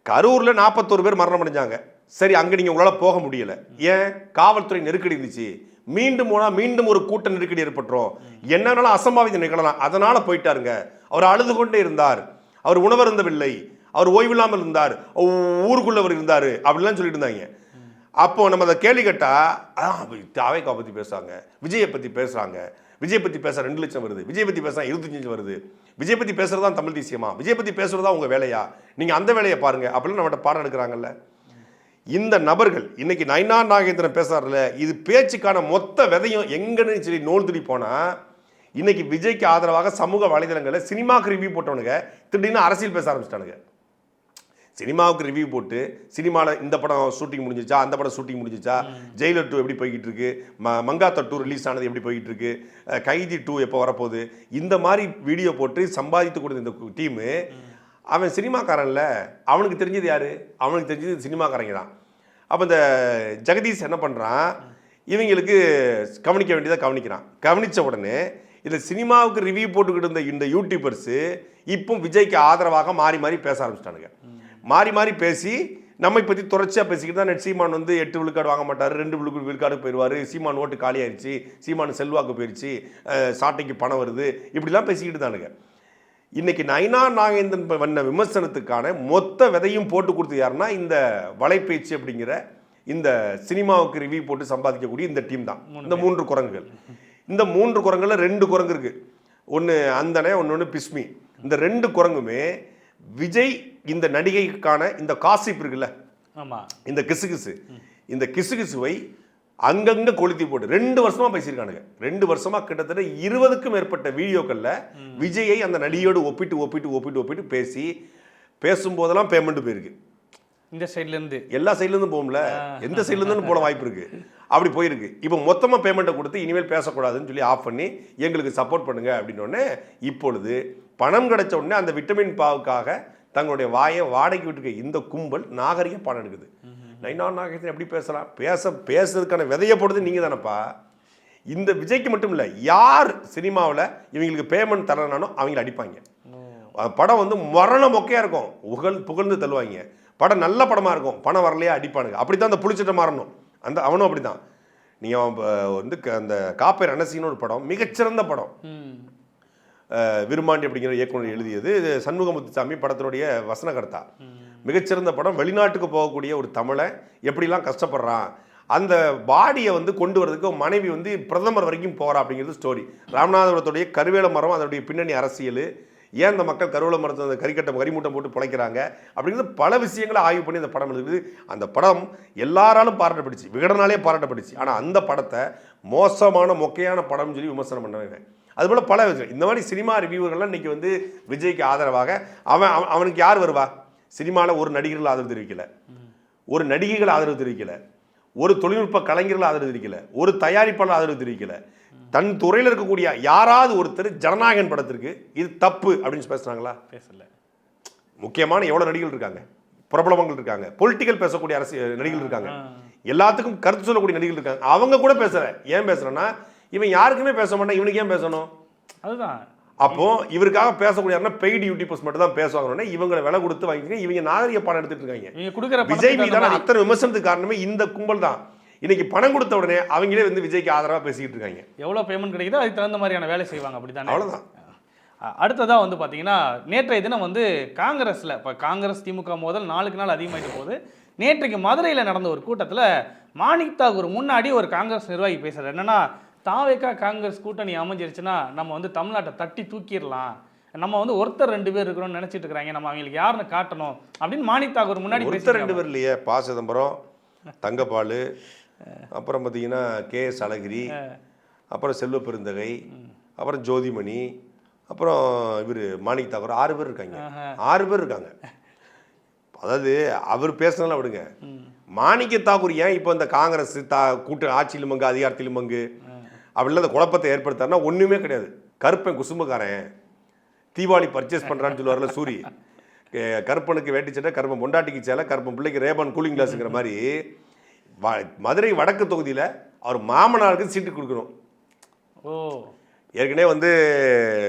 கரூரில் 41 பேர் மரணம் அடைஞ்சாங்க. சரி, அங்கே நீங்கள் உங்களால் போக முடியலை, ஏன்? காவல்துறை நெருக்கடி இருந்துச்சு. மீண்டும் போனால் மீண்டும் ஒரு கூட்ட நெருக்கடி ஏற்பட்டுரும், என்னன்னாலும் அசம்பாவிதம் நிகழலாம், அதனால் போயிட்டாருங்க. அவர் அழுது கொண்டே இருந்தார், அவர் உணவருந்தவில்லை, அவர் ஓய்வில்லாமல் இருந்தார், ஊருக்குள்ள அவர் இருந்தார் அப்படிலாம் சொல்லிட்டு இருந்தாங்க. அப்போ நம்ம அதை கேள்வி கேட்டால் தாவேக்கா பற்றி பேசுகிறாங்க, விஜயை பற்றி பேசுகிறாங்க, விஜய் பற்றி பேச 2 லட்சம் வருது, விஜய் பற்றி பேச 25 வருது, விஜய் பற்றி பேசுறது தான் தமிழ் தேசியமா, விஜய் பற்றி பேசுறதா உங்கள் வேலையா, நீங்கள் அந்த வேலையை பாருங்க அப்படின்னு நம்மகிட்ட பாடம் எடுக்கிறாங்கல்ல. இந்த நபர்கள் இன்னைக்கு நைனா நாகேந்திரன் பேசுறாருல, இது பேச்சுக்கான மொத்த விதையும் எங்கன்னு சொல்லி நோல்துடி போனால், இன்னைக்கு விஜய்க்கு ஆதரவாக சமூக வலைதளங்களில் சினிமாவுக்கு ரிவ்யூ போட்டவனுங்க திடீர்னு அரசியல் பேச ஆரம்பிச்சிட்டானுங்க. சினிமாவுக்கு ரிவ்யூ போட்டு சினிமாவில் இந்த படம் ஷூட்டிங் முடிஞ்சிச்சா, அந்த படம் ஷூட்டிங் முடிஞ்சிச்சா, ஜெயிலர் 2 எப்படி போய்கிட்டு இருக்கு, மங்காத்தா 2 ரிலீஸ் ஆனது எப்படி போய்கிட்டு இருக்கு, கைதி 2 எப்போ வரப்போகுது, இந்த மாதிரி வீடியோ போட்டு சம்பாதித்து கொடுத்த இந்த டீமு, அவன் சினிமாக்காரன்ல, அவனுக்கு தெரிஞ்சது யாரு? அவனுக்கு தெரிஞ்சது சினிமாக்காரங்க தான். அப்போ இந்த ஜெகதீஷ் என்ன பண்ணுறான், இவங்களுக்கு கவனிக்க வேண்டியதை கவனிக்கிறான். கவனித்த உடனே இந்த சினிமாவுக்கு ரிவ்யூ போட்டுக்கிட்டு இருந்த இந்த யூடியூபர்ஸு இப்போ விஜய்க்கு ஆதரவாக மாறி மாறி பேச ஆரம்பிச்சிட்டானுங்க. மாறி மாறி பேசி நம்மை பற்றி தொடர்ச்சியாக பேசிக்கிட்டு தான், சீமான் வந்து 8 விழுக்காடு வாங்க மாட்டார், 2 விழுக்காடு போயிடுவார், சீமான் ஓட்டு காலி ஆயிடுச்சு, சீமான் செல்வாக்கு போயிடுச்சு, சாட்டைக்கு பணம் வருது, இப்படிலாம் பேசிக்கிட்டு தானுங்க. இன்னைக்கு நைனா நாகேந்திரன் வந்த விமர்சனத்துக்கான மொத்த விதையும் போட்டு கொடுத்து யாருன்னா இந்த வலைப்பேச்சு அப்படிங்கிற இந்த சினிமாவுக்கு ரிவ்யூ போட்டு சம்பாதிக்கக்கூடிய இந்த டீம் தான். இந்த 3 குரங்குகள். இந்த 3 குரங்குல 2 குரங்கு இருக்கு. ஒன்று அந்தனே, ஒன்று பிஸ்மி. இந்த 2 குரங்குமே விஜய் இந்த நடிகைக்கான இந்த காசிப் இருக்குல்ல, இந்த கிசுகிசு, இந்த கிசுகிசுவை அங்கங்க கொளுத்தி போட்டு 2 வருஷமா பேசியிருக்கானுங்க. 2 வருஷமா கிட்டத்தட்ட 20க்கும் மேற்பட்ட வீடியோக்கள்ல விஜயை அந்த நடிகையோடு ஒப்பிட்டு பேசி பேசும்போதெல்லாம் பேமெண்ட் போயிருக்கு. இந்த சைட்ல இருந்து எல்லா சைட்ல இருந்தும் போகும்ல, எந்த சைட்ல இருந்து போட வாய்ப்பு இருக்கு, அப்படி போயிருக்கு. இப்போ மொத்தமா பேமெண்ட்டை கொடுத்து இனிமேல் பேசக்கூடாதுன்னு சொல்லி ஆஃப் பண்ணி எங்களுக்கு சப்போர்ட் பண்ணுங்க அப்படின்னு இப்பொழுது பணம் கிடைச்ச உடனே அந்த விட்டமின் பாவுக்காக தங்களுடைய வாயை வாடகைக்கு விட்டுருக்க இந்த கும்பல் நாகரிக பணம் எடுக்குது. நைனா நாகேந்திரன் எப்படி பேசலாம்? பேசுறதுக்கான விதையை போடுறது நீங்கள் தானப்பா. இந்த விஜய்க்கு மட்டும் இல்லை, யார் சினிமாவில் இவங்களுக்கு பேமெண்ட் தரனாலும் அவங்கள அடிப்பாங்க. படம் வந்து மரண மொக்கையாக இருக்கும், புகழ்ந்து தள்ளுவாங்க. படம் நல்ல படமாக இருக்கும், பணம் வரலையா அடிப்பானுங்க. அப்படி தான் அந்த புளிச்சிட்ட மாறணும், அவனும் அப்படி தான். நீங்கள் வந்து அந்த காப்பை ரணசின்னு ஒரு படம், மிகச்சிறந்த படம், விருமாண்டி அப்படிங்கிற இயக்குனர் எழுதியது, சண்முகமுத்துசாமி படத்தினுடைய வசனகர்த்தா. மிகச்சிறந்த படம். வெளிநாட்டுக்கு போகக்கூடிய ஒரு தமிழன் எப்படிலாம் கஷ்டப்படுறான், அந்த பாடியை வந்து கொண்டு வரதுக்கு மனைவி வந்து பிரதமர் வரைக்கும் போகிறா அப்படிங்கிறது ஸ்டோரி. ராமநாதபுரத்துடைய கருவேல மரம், அதனுடைய பின்னணி அரசியல், ஏன் அந்த மக்கள் கருவேல மரத்தை அந்த கரிமூட்டம் போட்டு பிழைக்கிறாங்க அப்படிங்கிறது பல விஷயங்களை ஆய்வு பண்ணி அந்த படம் எழுதுது. அந்த படம் எல்லாராலும் பாராட்டப்பட்டுச்சு, விகடனாலே பாராட்டப்பட்டுச்சு. ஆனால் அந்த படத்தை மோசமான மொக்கையான படம்னு சொல்லி விமர்சனம் பண்ணவே. அதுபோல் பல விஷயம். இந்த மாதிரி சினிமா ரிவ்யூவர்கள்லாம் இன்றைக்கி வந்து விஜய்க்கு ஆதரவாக அவனுக்கு யார் வருவா? சினிமாவில் ஒரு நடிகர்கள் ஆதரவு தெரிவிக்கலை, ஒரு நடிகைகள் ஆதரவு தெரிவிக்கலை, ஒரு தொழில்நுட்ப கலைஞர்கள் ஆதரவு தெரிவிக்கலை, ஒரு தயாரிப்பாளர் ஆதரவு தெரிவிக்கலை. தன் துறையில் இருக்கக்கூடிய யாராவது ஒருத்தர் ஜனநாயகன் படத்திற்கு இது தப்பு அப்படின்னு பேசுகிறாங்களா? பேசல. முக்கியமான எவ்வளோ நடிகர்கள் இருக்காங்க, பிரபலங்கள் இருக்காங்க, பொலிட்டிக்கல் பேசக்கூடிய அரசியல் நடிகர்கள் இருக்காங்க, எல்லாத்துக்கும் கருத்து சொல்லக்கூடிய நடிகர்கள் இருக்காங்க. அவங்க கூட பேசல. ஏன் பேசுறேன்னா, இவன் யாருக்குமே பேச மாட்டான், இவனுக்கு ஏன் பேசணும்? அதுதான். அப்போ இவருக்காக பேசக்கூடிய பெய்டு யூடியூபர்ஸ் மட்டும் தான் பேசுவாங்க. இவங்களை விலை கொடுத்து வாங்கிட்டு இவங்க நாகரிக படம் எடுத்துட்டு இருக்காங்க. விஜய் மீதான அத்தனை விமர்சனத்துக்கு காரணமே இந்த கும்பல் தான். இன்னைக்கு பணம் கொடுத்த உடனே அவங்களே வந்து விஜய்க்கு ஆதரவாக பேசிக்கிட்டு இருக்காங்க. எவ்வளோ பேமெண்ட் கிடைக்குதோ அதுக்கு தகுந்த மாதிரியான வேலை செய்வாங்க, அப்படிதான். அவ்வளோதான். அடுத்ததாக வந்து பார்த்தீங்கன்னா, நேற்றைய தினம் வந்து காங்கிரஸில், இப்போ காங்கிரஸ் திமுக மோதல் நாளுக்கு நாள் அதிகமாகிட்டு போகுது. நேற்றைக்கு மதுரையில் நடந்த ஒரு கூட்டத்தில் மாணிக் தாகூர் முன்னாடி ஒரு காங்கிரஸ் நிர்வாகி பேசுகிறார். என்னன்னா, தாவேக்கா காங்கிரஸ் கூட்டணி அமைஞ்சிருச்சுன்னா நம்ம வந்து தமிழ்நாட்டை தட்டி தூக்கிடலாம், நம்ம வந்து ஒருத்தர் 2 பேர் இருக்கிறோம்னு நினச்சிட்டு இருக்கிறாங்க, நம்ம அவங்களுக்கு யாருன்னு காட்டணும் அப்படின்னு மாணிக் தாகூர் முன்னாடி. ஒருத்தர் 2 பேர் இல்லையே, ப. சிதம்பரம், தங்கப்பால், அப்புறம் பார்த்தீங்கன்னா KS அழகிரி, அப்புறம் செல்வ பெருந்தகை, அப்புறம் ஜோதிமணி, அப்புறம் இவர் மாணிக் தாகூர், 6 பேர் இருக்காங்க. 6 பேர் இருக்காங்க. அதாவது அவர் பேசினாலும் விடுங்க, மாணிக்க தாக்கூர் ஏன் இப்போ இந்த காங்கிரஸ் கூட்டு ஆட்சியிலும் பங்கு அதிகாரத்திலும் பங்கு அப்படிலாம் அந்த குழப்பத்தை ஏற்படுத்தாருன்னா ஒன்றுமே கிடையாது. கருப்பன் குசும்புக்காரன் தீபாவளி பர்ச்சேஸ் பண்ணுறான்னு சொல்லுவார்ல சூரி, கருப்பனுக்கு வேட்டி சட்டை, கருப்பன் பொண்டாட்டிக்கு சேலை, கருப்பன் பிள்ளைக்கு ரேபான் கூலிங் கிளாஸுங்கிற மாதிரி மதுரை வடக்கு தொகுதியில் அவர் மாமனாருக்கு சீட்டு கொடுக்கணும். ஓ, ஏற்கனவே வந்து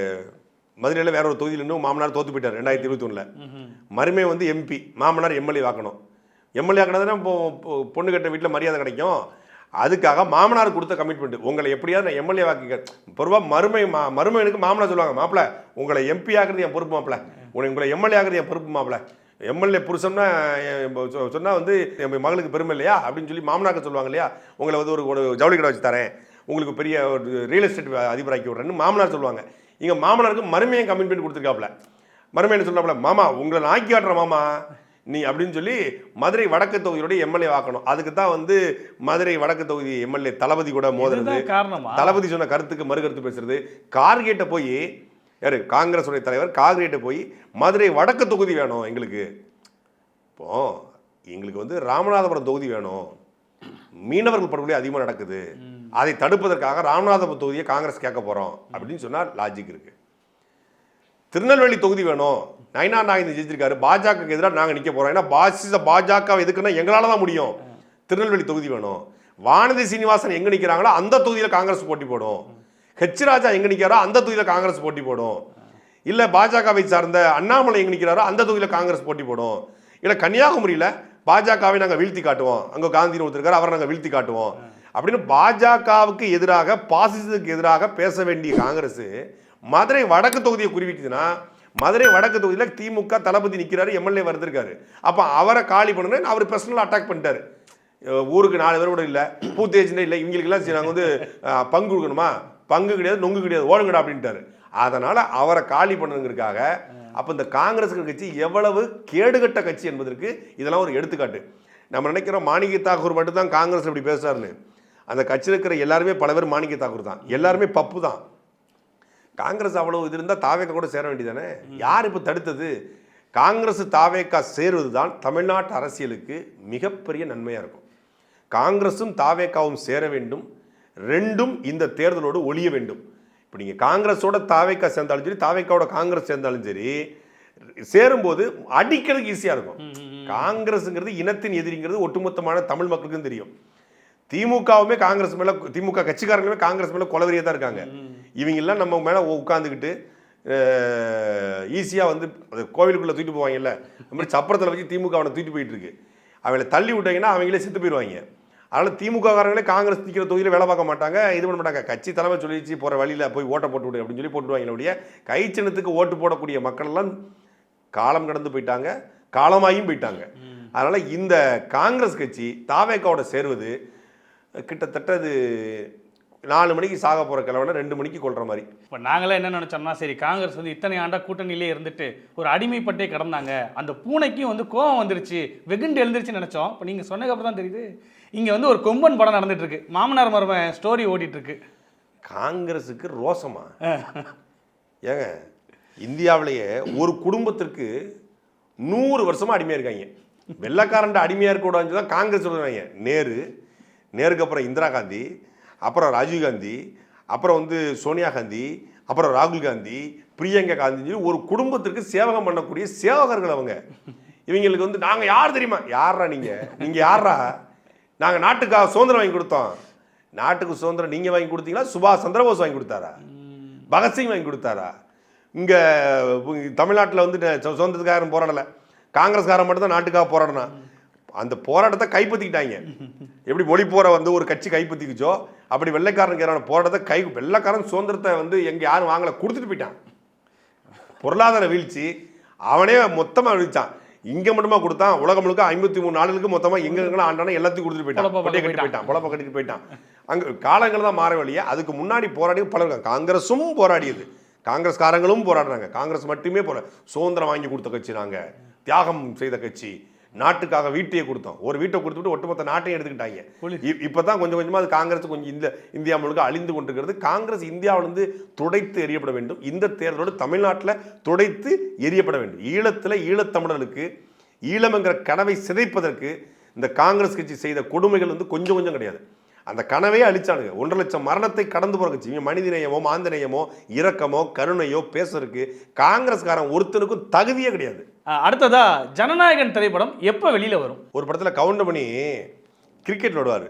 மதுரையில் வேற ஒரு தொகுதியில் இன்னும் மாமனார் தோற்று போயிட்டார் 2021. மருமே வந்து எம்பி, மாமனார் எம்எல்ஏ வாக்கணும். எம்எல்ஏ ஆக்கினதுன்னா இப்போ பொண்ணு கட்ட வீட்டில் மரியாதை கிடைக்கும். அதுக்காக மாமனார் கொடுத்த கமிட்மெண்ட், உங்களை எப்படியாவது நான் எம்எல்ஏ வாக்கிக்க. பொதுவாக மருமையனுக்கு மாமனார் சொல்லுவாங்க, மாப்பிள்ள உங்களை எம்பி ஆக்குறது என் பொறுப்பு மாப்பிள்ள, உங்களை எம்எல்ஏ ஆக்குறது என் பொறுப்பு மாப்பிள்ள. எம்எல்ஏ புருஷன்னா சொன்னால் வந்து என் மகளுக்கு பெருமை இல்லையா அப்படின்னு சொல்லி மாமனாக்க சொல்லுவாங்க இல்லையா. உங்களை வந்து ஒரு ஜவுளி கடை வச்சு தரேன், உங்களுக்கு பெரிய ஒரு ரியல் எஸ்டேட் அதிபராக்கி விட்றேன்னு மாமனார் சொல்லுவாங்க. இங்கே மாமனாருக்கு மருமையை கமிட்மெண்ட் கொடுத்துருக்காப்புல. மருமையன்னு சொல்கிறாப்புல, மாமா உங்களை நான் ஆக்கி காட்டுறேன் மாமா நீ அப்படின்னு சொல்லி மதுரை வடக்கு தொகுதியோட எம்எல்ஏ ஆக்கணும். அதுக்கு தான் வந்து மதுரை வடக்கு தொகுதி எம்எல்ஏ தளபதி கூட மோதுறது, தளபதி சொன்ன கருத்துக்கு மறுகருத்து பேசுறது, கார்கேட்டை போய் யாரு காங்கிரஸ் உடைய தலைவர் கார்கேட்டை போய் மதுரை வடக்கு தொகுதி வேணும் எங்களுக்கு, இப்போ எங்களுக்கு வந்து ராமநாதபுரம் தொகுதி வேணும், மீனவர்கள் படுகொலை அதிகமாக நடக்குது, அதை தடுப்பதற்காக ராமநாதபுரம் தொகுதியை காங்கிரஸ் கேட்க போகிறோம் அப்படின்னு சொன்னால் லாஜிக் இருக்கு. திருநெல்வேலி தொகுதி வேணும், நயினார் நாகேந்திரன் ஜெயிச்சிருக்காரு, பாஜகவுக்கு எதிராக நாங்கள் நிற்க போகிறோம், ஏன்னா பாஜக எதுக்குன்னா எங்களால் தான் முடியும். திருநெல்வேலி தொகுதி வேணும். வானதி சீனிவாசன் எங்கே நிற்கிறாங்களோ அந்த தொகுதியில் காங்கிரஸ் போட்டி போடும். ஹெச் ராஜா எங்கே நிற்கிறாரோ அந்த தொகுதியில் காங்கிரஸ் போட்டி போடும். இல்லை பாஜகவை சார்ந்த அண்ணாமலை எங்கே நிற்கிறாரோ அந்த தொகுதியில் காங்கிரஸ் போட்டி போடும். இல்லை கன்னியாகுமரியில் பாஜகவை நாங்கள் வீழ்த்தி காட்டுவோம், அங்கே காந்தின்னு ஒருத்தருக்காரு அவரை நாங்கள் வீழ்த்தி காட்டுவோம் அப்படின்னு பாஜகவுக்கு எதிராக பாசிசத்துக்கு எதிராக பேச வேண்டிய காங்கிரஸ் மதுரை வடக்கு தொகுதியை குறிவிக்குதுன்னா, மதுரை வடக்கு தொகுதியில் திமுக தளபதி நிற்கிறாரு, எம்எல்ஏ வந்திருக்காரு, அப்போ அவரை காலி பண்ணுன்னு அவர் பர்சனலாக அட்டாக் பண்ணிட்டாரு. ஊருக்கு 4 பேர் கூட இல்லை, பூத்து ஏஜெண்டே இல்லை, இவங்களுக்கெல்லாம் நாங்கள் வந்து பங்கு கொடுக்கணுமா, பங்கு கிடையாது நொங்கு கிடையாது ஓடுங்கடா அப்படின்ட்டாரு. அதனால் அவரை காலி பண்ணுங்கிறதுக்காக அப்போ இந்த காங்கிரஸ் கட்சி எவ்வளவு கேடுகட்ட கட்சி என்பதற்கு இதெல்லாம் ஒரு எடுத்துக்காட்டு. நம்ம நினைக்கிறோம் மாணிக்க தாக்கூர் மட்டும் தான் காங்கிரஸ் இப்படி பேசுறாருன்னு. அந்த கட்சியில் இருக்கிற எல்லாருமே பல பேர் மாணிக்க தாக்கூர் தான், எல்லாருமே பப்பு தான். காங்கிரஸ் அவ்வளவு இது இருந்தால் தாவேக்கா கூட சேர வேண்டியதானே? யார் இப்போ தடுத்தது? காங்கிரஸ் தாவேக்கா சேருவது தான் தமிழ்நாட்டு அரசியலுக்கு மிகப்பெரிய நன்மையாக இருக்கும். காங்கிரஸும் தாவேக்காவும் சேர வேண்டும், ரெண்டும் இந்த தேர்தலோடு ஒழிய வேண்டும். இப்போ நீங்கள் காங்கிரஸோட தாவேக்கா சேர்ந்தாலும் சரி, தாவேக்காவோட காங்கிரஸ் சேர்ந்தாலும் சரி, சேரும்போது அடிக்கிறதுக்கு ஈஸியாக இருக்கும். காங்கிரஸுங்கிறது இனத்தின் எதிரிங்கிறது ஒட்டுமொத்தமான தமிழ் மக்களுக்கும் தெரியும். திமுகவுமே காங்கிரஸ் மேலே, திமுக கட்சிக்காரங்களுமே காங்கிரஸ் மேலே கொலவெறியாக தான் இருக்காங்க. இவங்கெல்லாம் நம்ம மேலே உட்காந்துக்கிட்டு ஈஸியாக வந்து கோவிலுக்குள்ளே தூக்கிட்டு போவாங்கல்ல, அந்த மாதிரி சப்பரத்தில் வச்சு திமுக அவனை தூக்கிட்டு போயிட்டு இருக்கு. அவளை தள்ளி விட்டாங்கன்னா அவங்களே செத்து போயிடுவாங்க. அதனால் திமுககாரங்களே காங்கிரஸ் நிற்கிற தொகுதியில் வேலை பார்க்க மாட்டாங்க, இது பண்ண மாட்டாங்க. கட்சி தலைமை சொல்லிச்சு போகிற வழியில் போய் ஓட்டை போட்டு விடு அப்படின்னு சொல்லி போட்டுவாங்க. கை சின்னத்துக்கு ஓட்டு போடக்கூடிய மக்கள் எல்லாம் காலம் கடந்து போயிட்டாங்க, காலமாகியும் போயிட்டாங்க. அதனால் இந்த காங்கிரஸ் கட்சி தாவேக்காவோட சேருவது கிட்டத்தட்ட அது 4 மணிக்கு சாக போகிற கிழவனை 2 மணிக்கு கொள்கிற மாதிரி. இப்போ நாங்களே என்ன நினச்சோம்னா, சரி காங்கிரஸ் வந்து இத்தனை ஆண்டா கூட்டணியிலே இருந்துட்டு ஒரு அடிமைப்பட்டே கிடந்தாங்க, அந்த பூனைக்கும் வந்து கோவம் வந்துருச்சு, வெகுண்டு எழுந்துருச்சுன்னு நினச்சோம். இப்போ நீங்கள் சொன்னதுக்கப்புறம் தான் தெரியுது இங்கே வந்து ஒரு கொம்பன் படம் நடந்துட்டு இருக்கு, மாமனார் மருமகன் ஸ்டோரி ஓடிட்டு இருக்கு. காங்கிரஸுக்கு ரோசமா? ஏங்க இந்தியாவிலேயே ஒரு குடும்பத்திற்கு 100 வருஷமாக அடிமையாக இருக்காங்க. வெள்ளைக்காரன் அடிமையாக இருக்கக்கூடாது தான் காங்கிரஸ் சொல்லுவாங்க. நேருக்கு அப்புறம் இந்திரா காந்தி, அப்புறம் ராஜீவ்காந்தி, அப்புறம் வந்து சோனியா காந்தி, அப்புறம் ராகுல் காந்தி, பிரியங்கா காந்தி, ஒரு குடும்பத்திற்கு சேவகம் பண்ணக்கூடிய சேவகர்கள் அவங்க. இவங்களுக்கு வந்து நாங்கள் யார் தெரியுமா? யாரா நீங்கள் யாரா? நாங்கள் நாட்டுக்காக சுதந்திரம் வாங்கி கொடுத்தோம். நாட்டுக்கு சுதந்திரம் நீங்கள் வாங்கி கொடுத்தீங்களா? சுபாஷ் சந்திரபோஸ் வாங்கி கொடுத்தாரா? பகத்சிங் வாங்கி கொடுத்தாரா? இங்கே தமிழ்நாட்டில் வந்து சுதந்திரத்துக்காரன் போராடலை, காங்கிரஸ்காரன் மட்டும் தான் நாட்டுக்காக போராடணும். அந்த போராட்டத்தை கைப்பற்றிக்கிட்டாங்க. எப்படி மொழி போற வந்து ஒரு கட்சி கைப்பற்றிக்கிச்சோ அப்படி வெள்ளைக்காரனுக்கு எதிரான போராட்டத்தை வெள்ளைக்காரன் சுதந்திரத்தை வந்து எங்கே யாரும் வாங்கலை, கொடுத்துட்டு போயிட்டான். பொருளாதார வீழ்ச்சி அவனே மொத்தமாக அழிச்சான். இங்கே மட்டுமா கொடுத்தான்? உலகம் முழுக்க 53 நாடுகளுக்கு மொத்தமாக எங்கெங்கெல்லாம் ஆண்டானோ எல்லாத்தையும் கொடுத்துட்டு போயிட்டான், பொழப்ப கட்டிட்டு போயிட்டான். அங்கே காலங்கள் தான் மாற வழியே. அதுக்கு முன்னாடி போராடி பலர், காங்கிரஸும் போராடியது, காங்கிரஸ்காரங்களும் போராடுறாங்க. காங்கிரஸ் மட்டுமே சுதந்திரம் வாங்கி கொடுத்த கட்சி, நாங்கள் தியாகம் செய்த கட்சி, நாட்டுக்காக வீட்டையே கொடுத்தோம். ஒரு வீட்டை கொடுத்துட்டு ஒட்டுமொத்த நாட்டையும் எடுத்துக்கிட்டாங்க. இப்பதான் கொஞ்சம் கொஞ்சமா அது காங்கிரஸ் கொஞ்சம் இந்தியா முழுக்க அழிந்து கொண்டிருக்கிறது. காங்கிரஸ் இந்தியாவிலிருந்து துடைத்து எறியப்பட வேண்டும். இந்த தேர்தலோடு தமிழ்நாட்டில் துடைத்து எறியப்பட வேண்டும். ஈழத்தில் ஈழத்தமிழர்களுக்கு ஈழம் என்கிற கனவை சிதைப்பதற்கு இந்த காங்கிரஸ் கட்சி செய்த கொடுமைகள் வந்து கொஞ்சம் கொஞ்சம் கிடையாது. அந்த கனவே அழிச்சானுங்க. 1.5 லட்சம் மரணத்தை கடந்து போற கட்சி. மனிதநேயமோ மாந்தநேயமோ இரக்கமோ கருணையோ பேசுறதுக்கு காங்கிரஸ்காரன் ஒருத்தனுக்கும் தகுதியே கிடையாது. அடுத்ததா ஜனநாயகன் திரைப்படம் எப்போ வெளியில வரும்? ஒரு படத்தில் கவுண்டமணி கிரிக்கெட் விளையாடுவார்.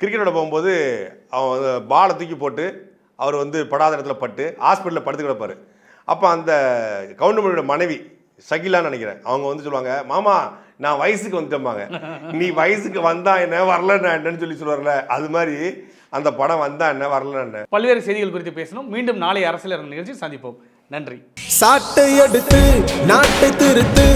கிரிக்கெட் விளையாட போகும்போது அவன் பாலை தூக்கி போட்டு அவர் வந்து படாத இடத்துல பட்டு ஹாஸ்பிட்டலில் படுத்து கிடப்பார். அப்போ அந்த கவுண்டமணியோட மனைவி ஷகிலான்னு நினைக்கிறேன், அவங்க வந்து சொல்லுவாங்க, மாமா நான் வயசுக்கு வந்துட்டேம்பாங்க. நீ வயசுக்கு வந்தா என்ன வரலன்னா என்னன்னு சொல்லுவார்ல, அது மாதிரி அந்த படம் வந்தா என்ன வரலன்னா என்ன. பல்வேறு செய்திகள் குறித்து பேசணும். மீண்டும் நாளை அரசியல் நிகழ்ச்சி சந்திப்போம். நன்றி. சாட்டை எடுத்து நாட்டை திருத்து